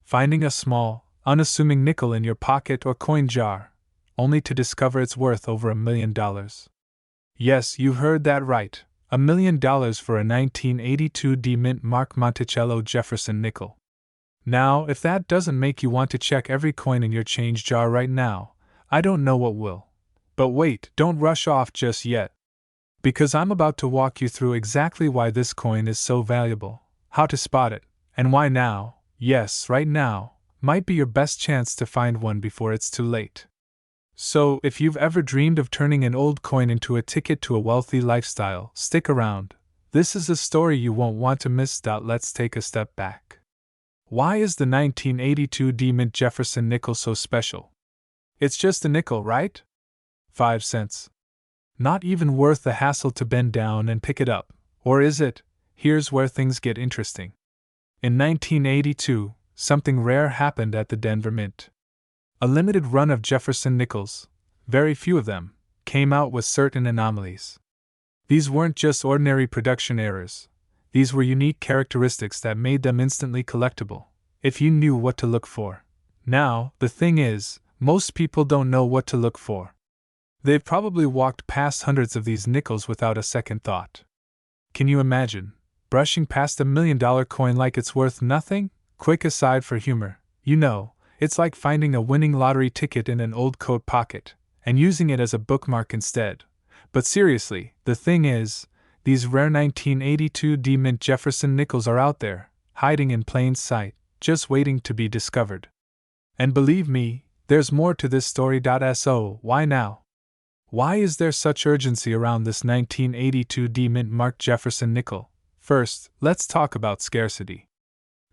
finding a small, unassuming nickel in your pocket or coin jar, only to discover it's worth over $1 million. Yes, you heard that right, $1 million for a 1982 D-Mint Mark Monticello Jefferson nickel. Now, if that doesn't make you want to check every coin in your change jar right now, I don't know what will. But wait, don't rush off just yet. Because I'm about to walk you through exactly why this coin is so valuable, how to spot it, and why now, yes, right now, might be your best chance to find one before it's too late. So, if you've ever dreamed of turning an old coin into a ticket to a wealthy lifestyle, stick around. This is a story you won't want to miss. Let's take a step back. Why is the 1982 D-Mint Jefferson nickel so special? It's just a nickel, right? 5 cents. Not even worth the hassle to bend down and pick it up, or is it? Here's where things get interesting. In 1982, something rare happened at the Denver Mint. A limited run of Jefferson nickels, very few of them, came out with certain anomalies. These weren't just ordinary production errors. These were unique characteristics that made them instantly collectible, if you knew what to look for. Now, the thing is, most people don't know what to look for. They've probably walked past hundreds of these nickels without a second thought. Can you imagine brushing past $1 million coin like it's worth nothing? Quick aside for humor, it's like finding a winning lottery ticket in an old coat pocket and using it as a bookmark instead. But seriously, the thing is, these rare 1982 D-Mint Jefferson nickels are out there, hiding in plain sight, just waiting to be discovered. And believe me, there's more to this story. So, why now? Why is there such urgency around this 1982 D-Mint Mark Jefferson nickel? First, let's talk about scarcity.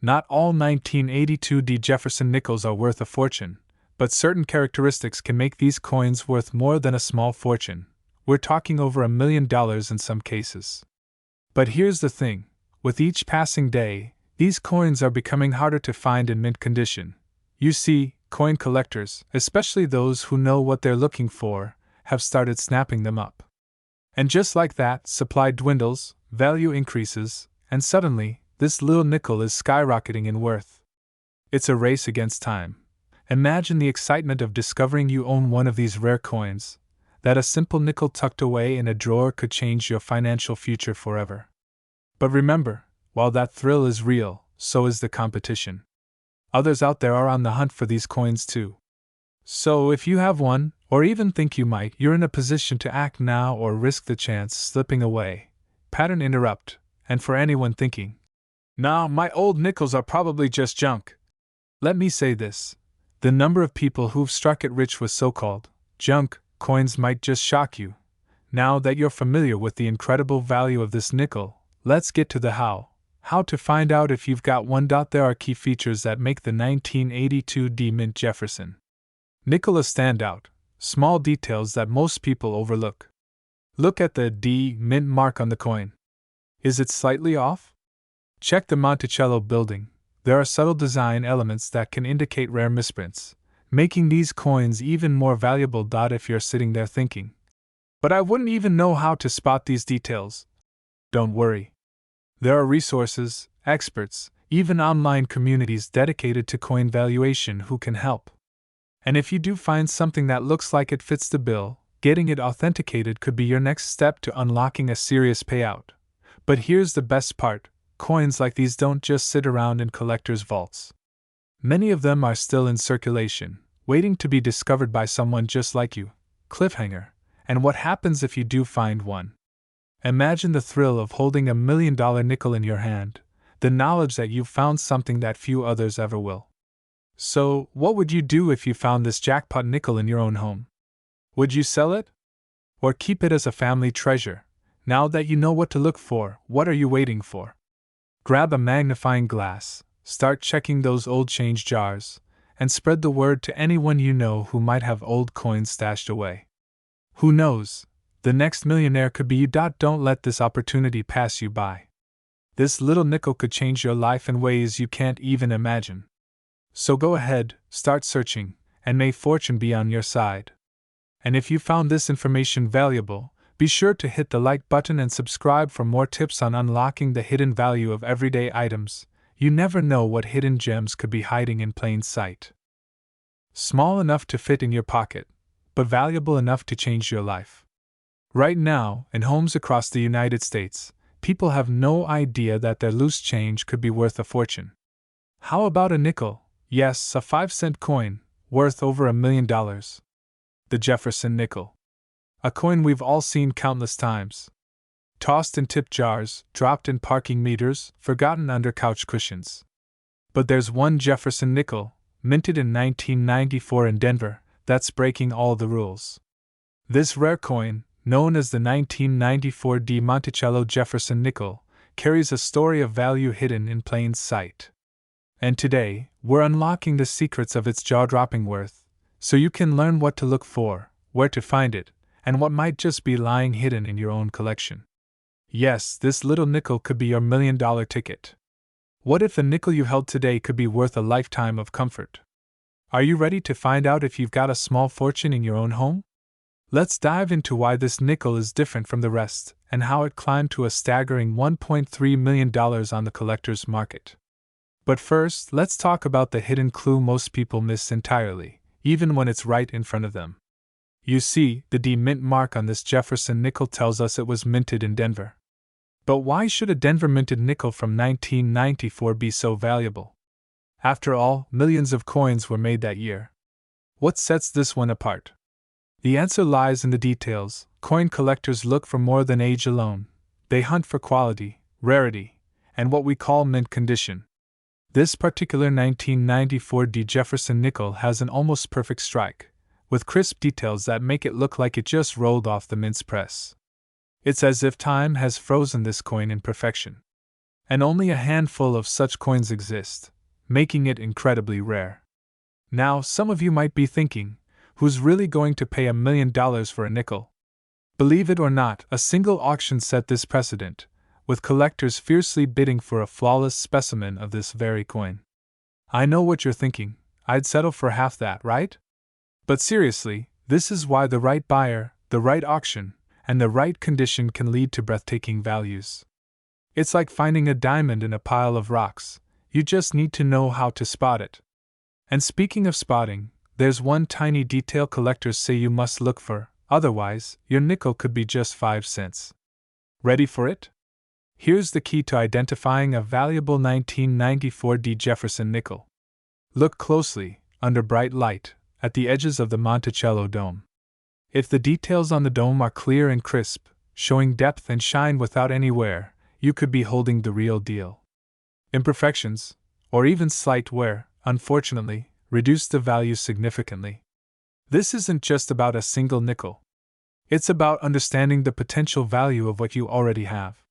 Not all 1982 D Jefferson nickels are worth a fortune, but certain characteristics can make these coins worth more than a small fortune. We're talking over $1 million in some cases. But here's the thing, with each passing day, these coins are becoming harder to find in mint condition. You see, coin collectors, especially those who know what they're looking for, have started snapping them up. And just like that, supply dwindles, value increases, and suddenly, this little nickel is skyrocketing in worth. It's a race against time. Imagine the excitement of discovering you own one of these rare coins, that a simple nickel tucked away in a drawer could change your financial future forever. But remember, while that thrill is real, so is the competition. Others out there are on the hunt for these coins too. So if you have one, or even think you might, you're in a position to act now or risk the chance slipping away. Pattern interrupt, and for anyone thinking, "Nah, my old nickels are probably just junk." Let me say this. The number of people who've struck it rich with so-called junk coins might just shock you. Now that you're familiar with the incredible value of this nickel, let's get to the how. How to find out if you've got one. There are key features that make the 1982 D-Mint Jefferson nickel a standout, small details that most people overlook. Look at the D-Mint mark on the coin. Is it slightly off? Check the Monticello building. There are subtle design elements that can indicate rare misprints, making these coins even more valuable. If you're sitting there thinking, "But I wouldn't even know how to spot these details." Don't worry. There are resources, experts, even online communities dedicated to coin valuation who can help. And if you do find something that looks like it fits the bill, getting it authenticated could be your next step to unlocking a serious payout. But here's the best part. Coins like these don't just sit around in collectors' vaults. Many of them are still in circulation, waiting to be discovered by someone just like you. Cliffhanger. And what happens if you do find one? Imagine the thrill of holding $1 million nickel in your hand, the knowledge that you've found something that few others ever will. So, what would you do if you found this jackpot nickel in your own home? Would you sell it? Or keep it as a family treasure? Now that you know what to look for, what are you waiting for? Grab a magnifying glass, start checking those old change jars, and spread the word to anyone you know who might have old coins stashed away. Who knows? The next millionaire could be you. Don't let this opportunity pass you by. This little nickel could change your life in ways you can't even imagine. So go ahead, start searching, and may fortune be on your side. And if you found this information valuable, be sure to hit the like button and subscribe for more tips on unlocking the hidden value of everyday items. You never know what hidden gems could be hiding in plain sight. Small enough to fit in your pocket, but valuable enough to change your life. Right now, in homes across the United States, people have no idea that their loose change could be worth a fortune. How about a nickel? Yes, a 5-cent coin, worth over $1 million. The Jefferson nickel. A coin we've all seen countless times. Tossed in tip jars, dropped in parking meters, forgotten under couch cushions. But there's one Jefferson nickel, minted in 1994 in Denver, that's breaking all the rules. This rare coin, known as the 1994 Monticello Jefferson nickel, carries a story of value hidden in plain sight. And today, we're unlocking the secrets of its jaw-dropping worth, so you can learn what to look for, where to find it, and what might just be lying hidden in your own collection. Yes, this little nickel could be your $1 million ticket. What if the nickel you held today could be worth a lifetime of comfort? Are you ready to find out if you've got a small fortune in your own home? Let's dive into why this nickel is different from the rest and how it climbed to a staggering $1.3 million on the collector's market. But first, let's talk about the hidden clue most people miss entirely, even when it's right in front of them. You see, the D mint mark on this Jefferson nickel tells us it was minted in Denver. But why should a Denver minted nickel from 1994 be so valuable? After all, millions of coins were made that year. What sets this one apart? The answer lies in the details. Coin collectors look for more than age alone. They hunt for quality, rarity, and what we call mint condition. This particular 1994 D Jefferson nickel has an almost perfect strike, with crisp details that make it look like it just rolled off the mint's press. It's as if time has frozen this coin in perfection. And only a handful of such coins exist, making it incredibly rare. Now, some of you might be thinking, who's really going to pay $1 million for a nickel? Believe it or not, a single auction set this precedent, with collectors fiercely bidding for a flawless specimen of this very coin. I know what you're thinking, I'd settle for half that, right? But seriously, this is why the right buyer, the right auction, and the right condition can lead to breathtaking values. It's like finding a diamond in a pile of rocks, you just need to know how to spot it. And speaking of spotting, there's one tiny detail collectors say you must look for, otherwise, your nickel could be just 5 cents. Ready for it? Here's the key to identifying a valuable 1994 D Jefferson nickel. Look closely, under bright light, at the edges of the Monticello dome. If the details on the dome are clear and crisp, showing depth and shine without any wear, you could be holding the real deal. Imperfections, or even slight wear, unfortunately, reduce the value significantly. This isn't just about a single nickel. It's about understanding the potential value of what you already have.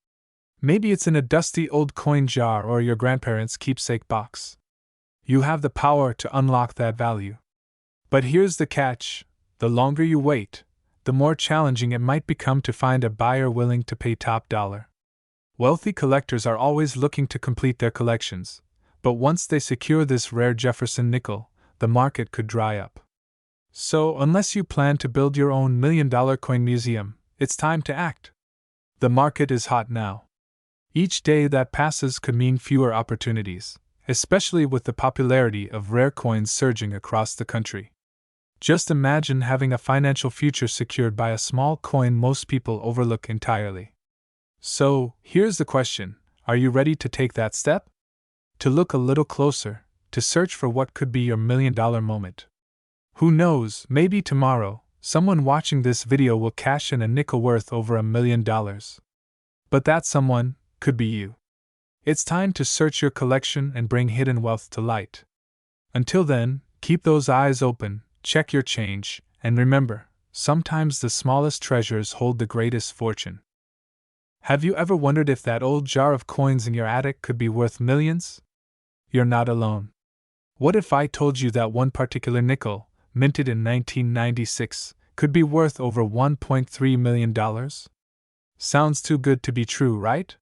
Maybe it's in a dusty old coin jar or your grandparents' keepsake box. You have the power to unlock that value. But here's the catch. The longer you wait, the more challenging it might become to find a buyer willing to pay top dollar. Wealthy collectors are always looking to complete their collections, but once they secure this rare Jefferson nickel, the market could dry up. So, unless you plan to build your own $1 million coin museum, it's time to act. The market is hot now. Each day that passes could mean fewer opportunities, especially with the popularity of rare coins surging across the country. Just imagine having a financial future secured by a small coin most people overlook entirely. So, here's the question, are you ready to take that step? To look a little closer, to search for what could be your $1 million moment. Who knows, maybe tomorrow, someone watching this video will cash in a nickel worth over $1 million. But that someone could be you. It's time to search your collection and bring hidden wealth to light. Until then, keep those eyes open, check your change, and remember, sometimes the smallest treasures hold the greatest fortune. Have you ever wondered if that old jar of coins in your attic could be worth millions? You're not alone. What if I told you that one particular nickel, minted in 1996, could be worth over $1.3 million? Sounds too good to be true, right?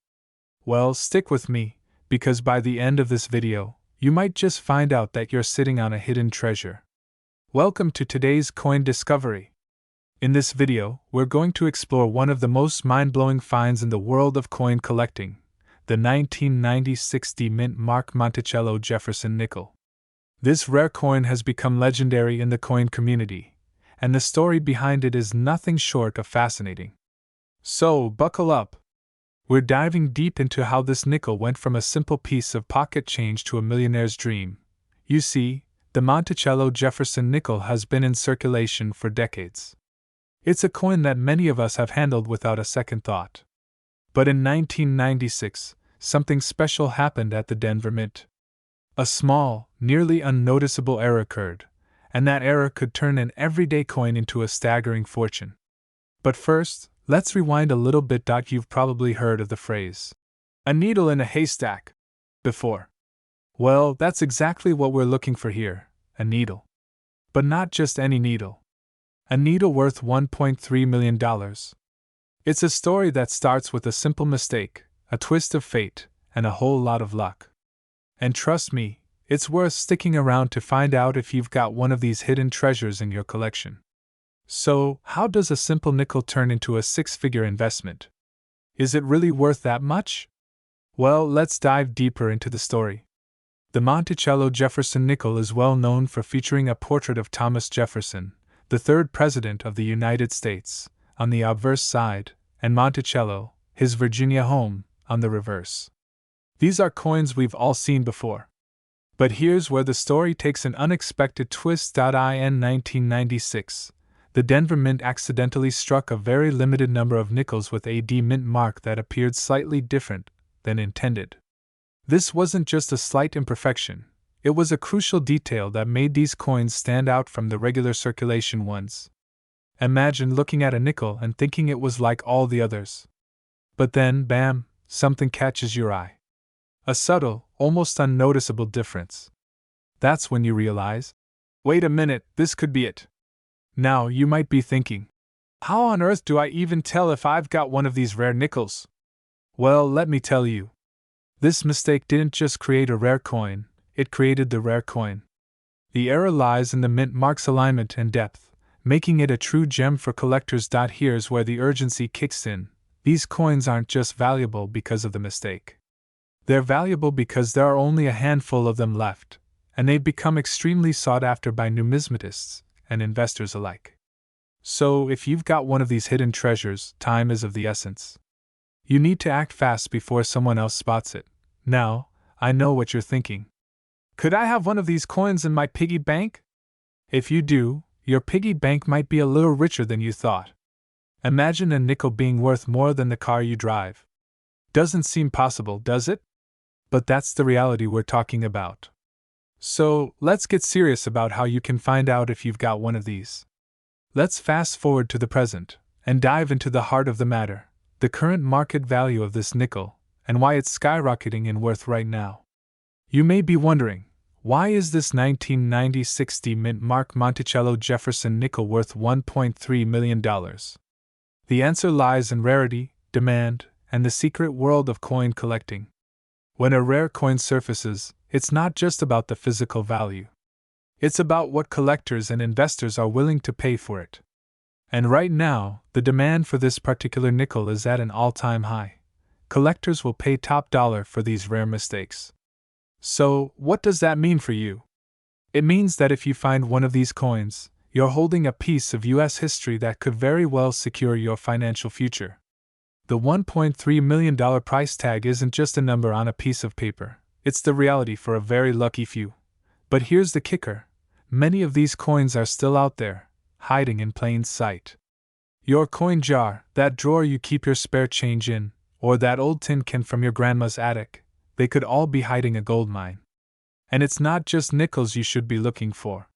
Well, stick with me, because by the end of this video, you might just find out that you're sitting on a hidden treasure. Welcome to today's coin discovery. In this video, we're going to explore one of the most mind-blowing finds in the world of coin collecting, the 1990 60 mint mark Monticello Jefferson nickel. This rare coin has become legendary in the coin community, and the story behind it is nothing short of fascinating. So, buckle up. We're diving deep into how this nickel went from a simple piece of pocket change to a millionaire's dream. You see, the Monticello Jefferson nickel has been in circulation for decades. It's a coin that many of us have handled without a second thought. But in 1996, something special happened at the Denver Mint. A small, nearly unnoticeable error occurred, and that error could turn an everyday coin into a staggering fortune. But first, let's rewind a little bit. You've probably heard of the phrase, "a needle in a haystack," before. Well, that's exactly what we're looking for here, a needle. But not just any needle. A needle worth $1.3 million. It's a story that starts with a simple mistake, a twist of fate, and a whole lot of luck. And trust me, it's worth sticking around to find out if you've got one of these hidden treasures in your collection. So, how does a simple nickel turn into a six-figure investment? Is it really worth that much? Well, let's dive deeper into the story. The Monticello Jefferson nickel is well known for featuring a portrait of Thomas Jefferson, the third President of the United States, on the obverse side, and Monticello, his Virginia home, on the reverse. These are coins we've all seen before. But here's where the story takes an unexpected twist. In 1996, the Denver Mint accidentally struck a very limited number of nickels with a D mint mark that appeared slightly different than intended. This wasn't just a slight imperfection, it was a crucial detail that made these coins stand out from the regular circulation ones. Imagine looking at a nickel and thinking it was like all the others. But then, bam, something catches your eye. A subtle, almost unnoticeable difference. That's when you realize, wait a minute, this could be it. Now, you might be thinking, how on earth do I even tell if I've got one of these rare nickels? Well, let me tell you. This mistake didn't just create a rare coin, it created the rare coin. The error lies in the mint mark's alignment and depth, making it a true gem for collectors. Here's where the urgency kicks in. These coins aren't just valuable because of the mistake. They're valuable because there are only a handful of them left, and they've become extremely sought after by numismatists and investors alike. So, if you've got one of these hidden treasures, time is of the essence. You need to act fast before someone else spots it. Now, I know what you're thinking. Could I have one of these coins in my piggy bank? If you do, your piggy bank might be a little richer than you thought. Imagine a nickel being worth more than the car you drive. Doesn't seem possible, does it? But that's the reality we're talking about. So, let's get serious about how you can find out if you've got one of these. Let's fast forward to the present, and dive into the heart of the matter, the current market value of this nickel, and why it's skyrocketing in worth right now. You may be wondering, why is this 1990 60 mint mark Monticello Jefferson nickel worth $1.3 million? The answer lies in rarity, demand, and the secret world of coin collecting. When a rare coin surfaces, it's not just about the physical value. It's about what collectors and investors are willing to pay for it. And right now, the demand for this particular nickel is at an all-time high. Collectors will pay top dollar for these rare mistakes. So, what does that mean for you? It means that if you find one of these coins, you're holding a piece of U.S. history that could very well secure your financial future. The $1.3 million price tag isn't just a number on a piece of paper, it's the reality for a very lucky few. But here's the kicker: many of these coins are still out there, hiding in plain sight. Your coin jar, that drawer you keep your spare change in, or that old tin can from your grandma's attic, they could all be hiding a gold mine. And it's not just nickels you should be looking for.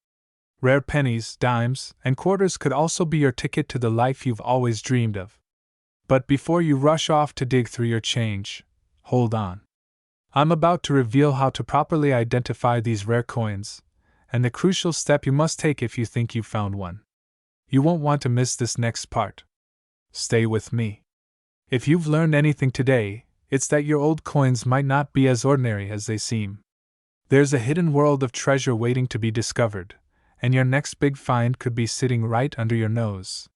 Rare pennies, dimes, and quarters could also be your ticket to the life you've always dreamed of. But before you rush off to dig through your change, hold on. I'm about to reveal how to properly identify these rare coins, and the crucial step you must take if you think you've found one. You won't want to miss this next part. Stay with me. If you've learned anything today, it's that your old coins might not be as ordinary as they seem. There's a hidden world of treasure waiting to be discovered, and your next big find could be sitting right under your nose.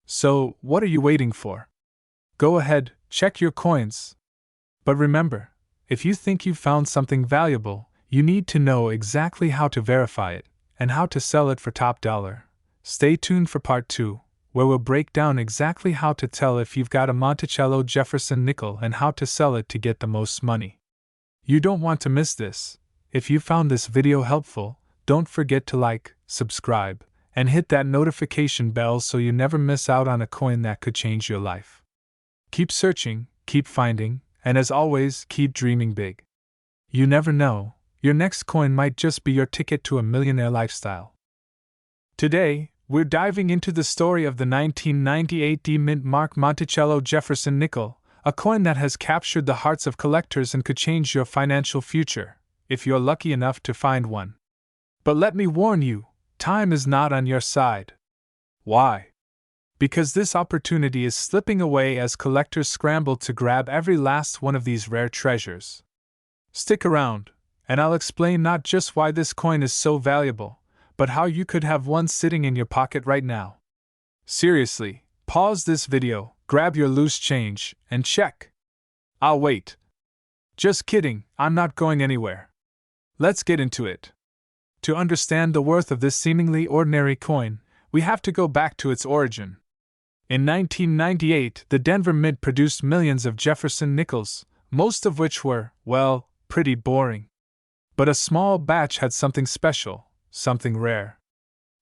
So, what are you waiting for? Go ahead, check your coins. But remember, if you think you've found something valuable, you need to know exactly how to verify it and how to sell it for top dollar. Stay tuned for part 2, where we'll break down exactly how to tell if you've got a Monticello Jefferson nickel and how to sell it to get the most money. You don't want to miss this. If you found this video helpful, don't forget to like, subscribe, and hit that notification bell so you never miss out on a coin that could change your life. Keep searching, keep finding, and as always, keep dreaming big. You never know, your next coin might just be your ticket to a millionaire lifestyle. Today, we're diving into the story of the 1998 D-Mint Mark Monticello Jefferson nickel, a coin that has captured the hearts of collectors and could change your financial future, if you're lucky enough to find one. But let me warn you, time is not on your side. Why? Because this opportunity is slipping away as collectors scramble to grab every last one of these rare treasures. Stick around, and I'll explain not just why this coin is so valuable, but how you could have one sitting in your pocket right now. Seriously, pause this video, grab your loose change, and check. I'll wait. Just kidding, I'm not going anywhere. Let's get into it. To understand the worth of this seemingly ordinary coin, we have to go back to its origin. In 1998, the Denver Mint produced millions of Jefferson nickels, most of which were, well, pretty boring. But a small batch had something special, something rare.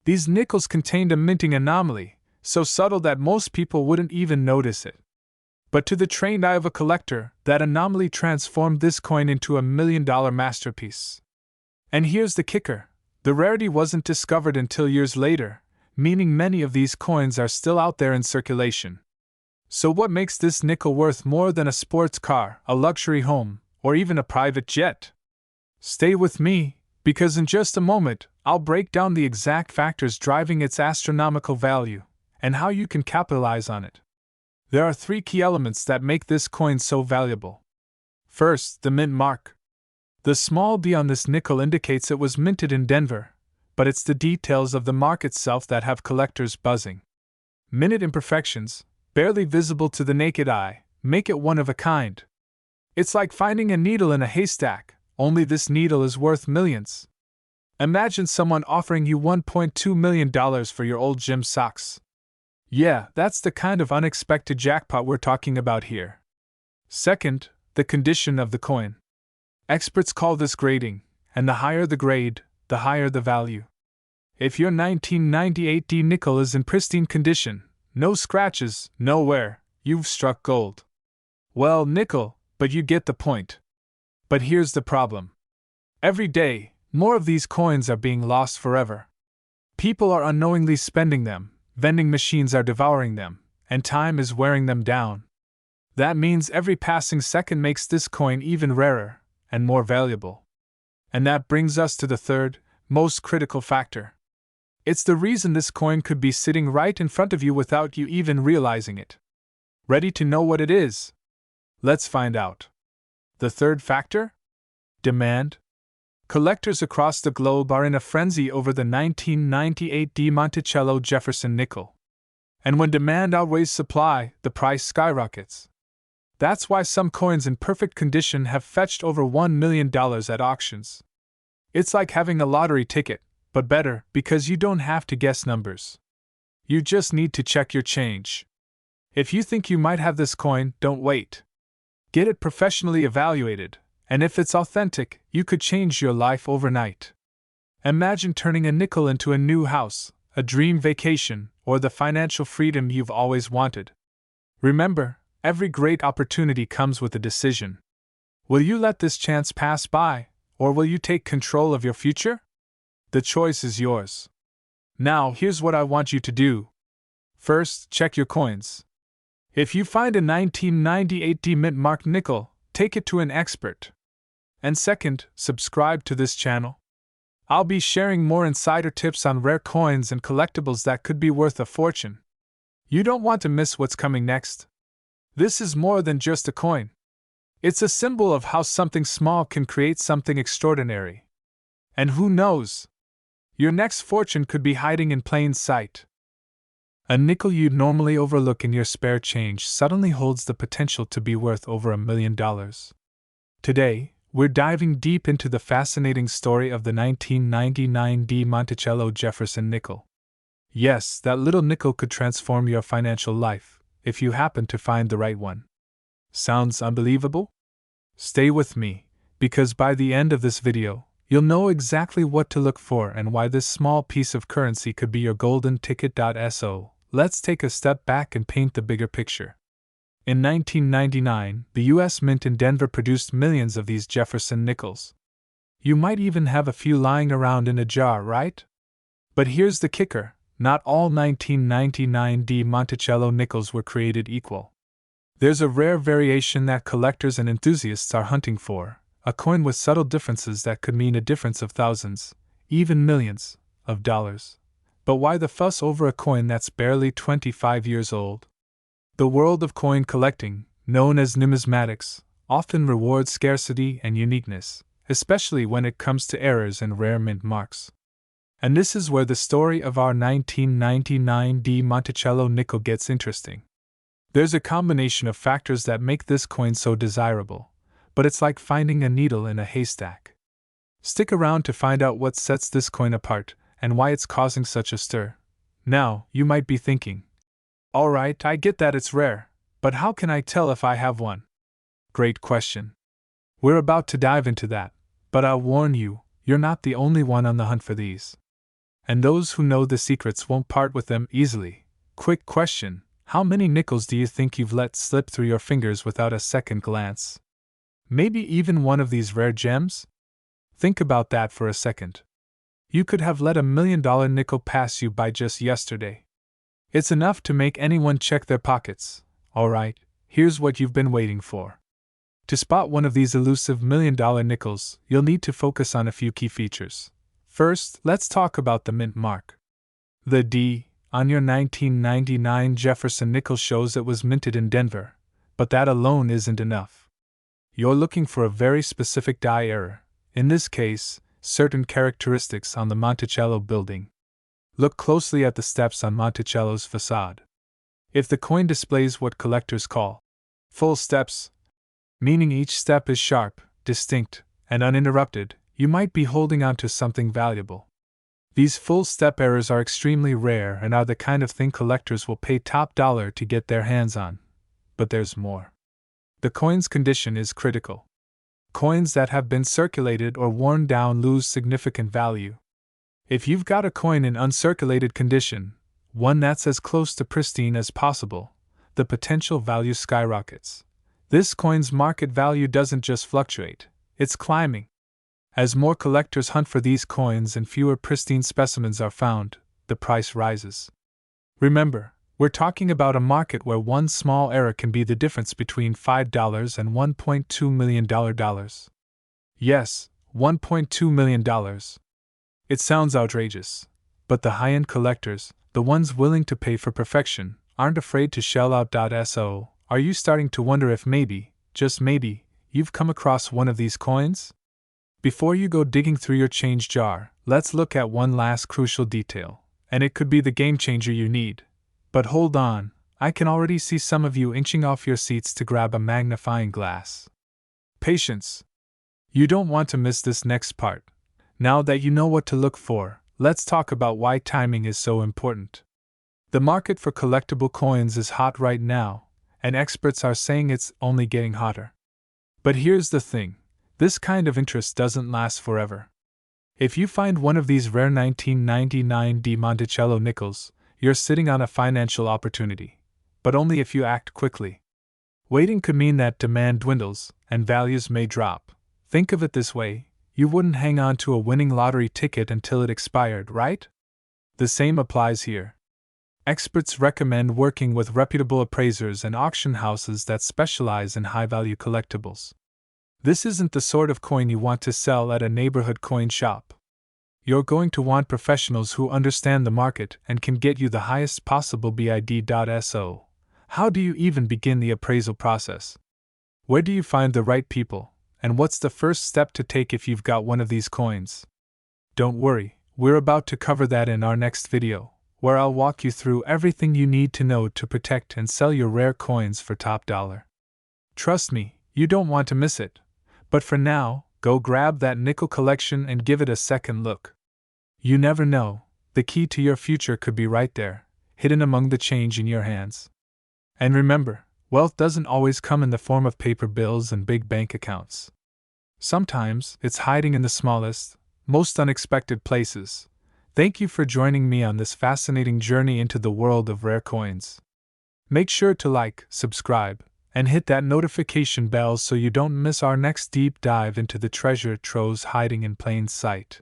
These nickels contained a minting anomaly, so subtle that most people wouldn't even notice it. But to the trained eye of a collector, that anomaly transformed this coin into a $1 million masterpiece. And here's the kicker: the rarity wasn't discovered until years later, meaning many of these coins are still out there in circulation. So what makes this nickel worth more than a sports car, a luxury home, or even a private jet? Stay with me, because in just a moment, I'll break down the exact factors driving its astronomical value, and how you can capitalize on it. There are 3 key elements that make this coin so valuable. First, the mint mark. The small B on this nickel indicates it was minted in Denver, but it's the details of the mark itself that have collectors buzzing. Minute imperfections, barely visible to the naked eye, make it one of a kind. It's like finding a needle in a haystack, only this needle is worth millions. Imagine someone offering you $1.2 million for your old gym socks. Yeah, that's the kind of unexpected jackpot we're talking about here. Second, the condition of the coin. Experts call this grading, and the higher the grade, the higher the value. If your 1998 D nickel is in pristine condition, no scratches, no wear, you've struck gold. Well, nickel, but you get the point. But here's the problem. Every day, more of these coins are being lost forever. People are unknowingly spending them, vending machines are devouring them, and time is wearing them down. That means every passing second makes this coin even rarer and more valuable. And that brings us to the third, most critical factor. It's the reason this coin could be sitting right in front of you without you even realizing it. Ready to know what it is? Let's find out. The third factor? Demand. Collectors across the globe are in a frenzy over the 1998 D Monticello Jefferson nickel. And when demand outweighs supply, the price skyrockets. That's why some coins in perfect condition have fetched over $1 million at auctions. It's like having a lottery ticket, but better because you don't have to guess numbers. You just need to check your change. If you think you might have this coin, don't wait. Get it professionally evaluated, and if it's authentic, you could change your life overnight. Imagine turning a nickel into a new house, a dream vacation, or the financial freedom you've always wanted. Remember, every great opportunity comes with a decision. Will you let this chance pass by, or will you take control of your future? The choice is yours. Now, here's what I want you to do. First, check your coins. If you find a 1998 D Mint marked nickel, take it to an expert. And second, subscribe to this channel. I'll be sharing more insider tips on rare coins and collectibles that could be worth a fortune. You don't want to miss what's coming next. This is more than just a coin. It's a symbol of how something small can create something extraordinary. And who knows? Your next fortune could be hiding in plain sight. A nickel you'd normally overlook in your spare change suddenly holds the potential to be worth over $1 million. Today, we're diving deep into the fascinating story of the 1999 Monticello Jefferson nickel. Yes, that little nickel could transform your financial life, if you happen to find the right one. Sounds unbelievable? Stay with me, because by the end of this video, you'll know exactly what to look for and why this small piece of currency could be your golden ticket. So, let's take a step back and paint the bigger picture. In 1999, the U.S. Mint in Denver produced millions of these Jefferson nickels. You might even have a few lying around in a jar, right? But here's the kicker. Not all 1999 Monticello nickels were created equal. There's a rare variation that collectors and enthusiasts are hunting for, a coin with subtle differences that could mean a difference of thousands, even millions, of dollars. But why the fuss over a coin that's barely 25 years old? The world of coin collecting, known as numismatics, often rewards scarcity and uniqueness, especially when it comes to errors and rare mint marks. And this is where the story of our 1999 Monticello nickel gets interesting. There's a combination of factors that make this coin so desirable, but it's like finding a needle in a haystack. Stick around to find out what sets this coin apart and why it's causing such a stir. Now, you might be thinking, alright, I get that it's rare, but how can I tell if I have one? Great question. We're about to dive into that, but I'll warn you, you're not the only one on the hunt for these. And those who know the secrets won't part with them easily. Quick question, how many nickels do you think you've let slip through your fingers without a second glance? Maybe even one of these rare gems? Think about that for a second. You could have let $1 million nickel pass you by just yesterday. It's enough to make anyone check their pockets. Alright, here's what you've been waiting for. To spot one of these elusive $1 million nickels, you'll need to focus on a few key features. First, let's talk about the mint mark. The D on your 1999 Jefferson nickel shows it was minted in Denver, but that alone isn't enough. You're looking for a very specific die error, in this case, certain characteristics on the Monticello building. Look closely at the steps on Monticello's facade. If the coin displays what collectors call full steps, meaning each step is sharp, distinct, and uninterrupted, you might be holding on to something valuable. These full step errors are extremely rare and are the kind of thing collectors will pay top dollar to get their hands on. But there's more. The coin's condition is critical. Coins that have been circulated or worn down lose significant value. If you've got a coin in uncirculated condition, one that's as close to pristine as possible, the potential value skyrockets. This coin's market value doesn't just fluctuate, it's climbing. As more collectors hunt for these coins and fewer pristine specimens are found, the price rises. Remember, we're talking about a market where one small error can be the difference between $5 and $1.2 million. Yes, $1.2 million. It sounds outrageous, but the high-end collectors, the ones willing to pay for perfection, aren't afraid to shell out. So, are you starting to wonder if maybe, just maybe, you've come across one of these coins? Before you go digging through your change jar, let's look at one last crucial detail, and it could be the game changer you need. But hold on, I can already see some of you inching off your seats to grab a magnifying glass. Patience. You don't want to miss this next part. Now that you know what to look for, let's talk about why timing is so important. The market for collectible coins is hot right now, and experts are saying it's only getting hotter. But here's the thing, this kind of interest doesn't last forever. If you find one of these rare 1999 Monticello nickels, you're sitting on a financial opportunity, but only if you act quickly. Waiting could mean that demand dwindles, and values may drop. Think of it this way. You wouldn't hang on to a winning lottery ticket until it expired, right? The same applies here. Experts recommend working with reputable appraisers and auction houses that specialize in high-value collectibles. This isn't the sort of coin you want to sell at a neighborhood coin shop. You're going to want professionals who understand the market and can get you the highest possible bid. So, how do you even begin the appraisal process? Where do you find the right people? And what's the first step to take if you've got one of these coins? Don't worry, we're about to cover that in our next video, where I'll walk you through everything you need to know to protect and sell your rare coins for top dollar. Trust me, you don't want to miss it. But for now, go grab that nickel collection and give it a second look. You never know, the key to your future could be right there, hidden among the change in your hands. And remember, wealth doesn't always come in the form of paper bills and big bank accounts. Sometimes, it's hiding in the smallest, most unexpected places. Thank you for joining me on this fascinating journey into the world of rare coins. Make sure to like, subscribe, and hit that notification bell so you don't miss our next deep dive into the treasure troves hiding in plain sight.